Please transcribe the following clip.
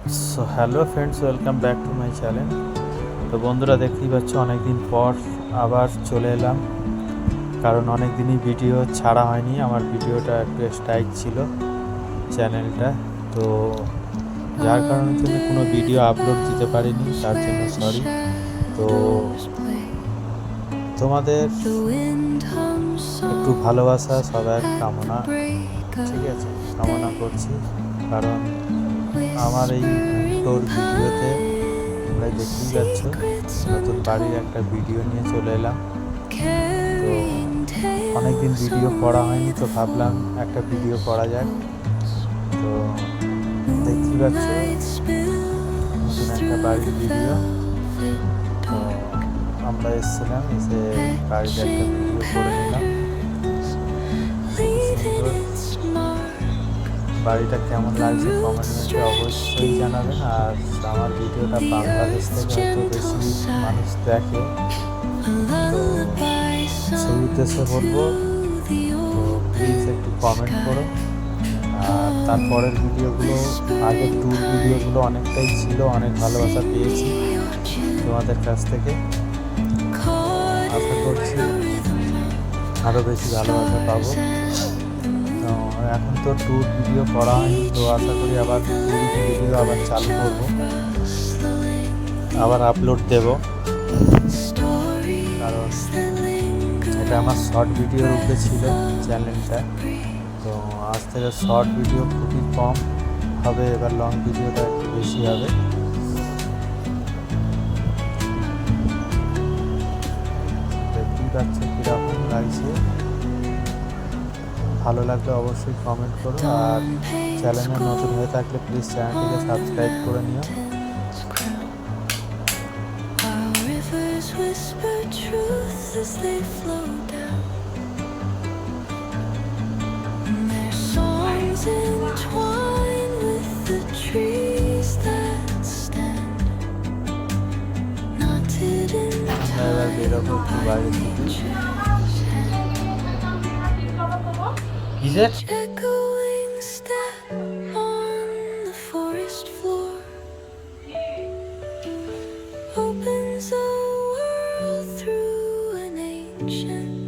So hello friends, welcome back to my channel. তো বন্ধুরা, দেখতেই পাচ্ছ অনেকদিন পর আবার চলে এলাম, কারণ অনেক দিনই ভিডিও ছাড়া হয়নি। আমার ভিডিওটা একটু স্ট্রাইক ছিল চ্যানেলটা, তো যার কারণে জন্য কোনো ভিডিও আপলোড দিতে পারিনি, তার জন্য সরি। তো তোমাদের একটু ভালোবাসা সবার কামনা, ঠিক আছে, কামনা করছি। কারণ আমার এই তোর ভিডিওতে তোমরা দেখতেই পাচ্ছ নতুন বাড়ির একটা ভিডিও নিয়ে চলে এলাম। তো অনেকদিন ভিডিও করা হয়নি, তো ভাবলাম একটা ভিডিও করা যাক। তো দেখতেই পাচ্ছ নতুন একটা বাড়ির ভিডিও। তো আমরা এসেছিলাম, এসে বাড়িতে একটা ভিডিও করে নিলাম। সুন্দর বাড়িটা কেমন লাগছে কমেন্টে অবশ্যই জানাবেন। আর আমার ভিডিওটা বাংলাদেশ থেকে হয়তো বেশি মানুষ দেখে, তো সেই উদ্দেশ্যে বলবো, তো প্লিজ একটু কমেন্ট করো। আর তারপরের ভিডিওগুলো, আগের ট্যুর ভিডিওগুলো অনেকটাই ছিল, অনেক ভালোবাসা পেয়েছি তোমাদের কাছ থেকে। আশা করছি আরও বেশি ভালোবাসা পাবো। তো এখন তো ট্যুর ভিডিও করা হয়নি, তো আশা করি আবার ট্যুর ভিডিও আবার চালু করবো, আবার আপলোড দেব। কারণ এটা আমার শর্ট ভিডিওর উপরে ছিল চ্যানেলটা, তো আজ থেকে শর্ট ভিডিও খুবই কম হবে, এবার লং ভিডিওটা একটু বেশি হবে। দেখতেই পাচ্ছ কীরকম লাগছে। ভালো লাগলে অবশ্যই কমেন্ট করো, আর চ্যানেলে নতুন হয়ে থাকলে প্লিজ চ্যানেলটিকে সাবস্ক্রাইব করে নিও। আমরা এবার বেরোবো একটু বাইরে থেকে। কিসের Echoing step on the forest floor opens a world through an ancient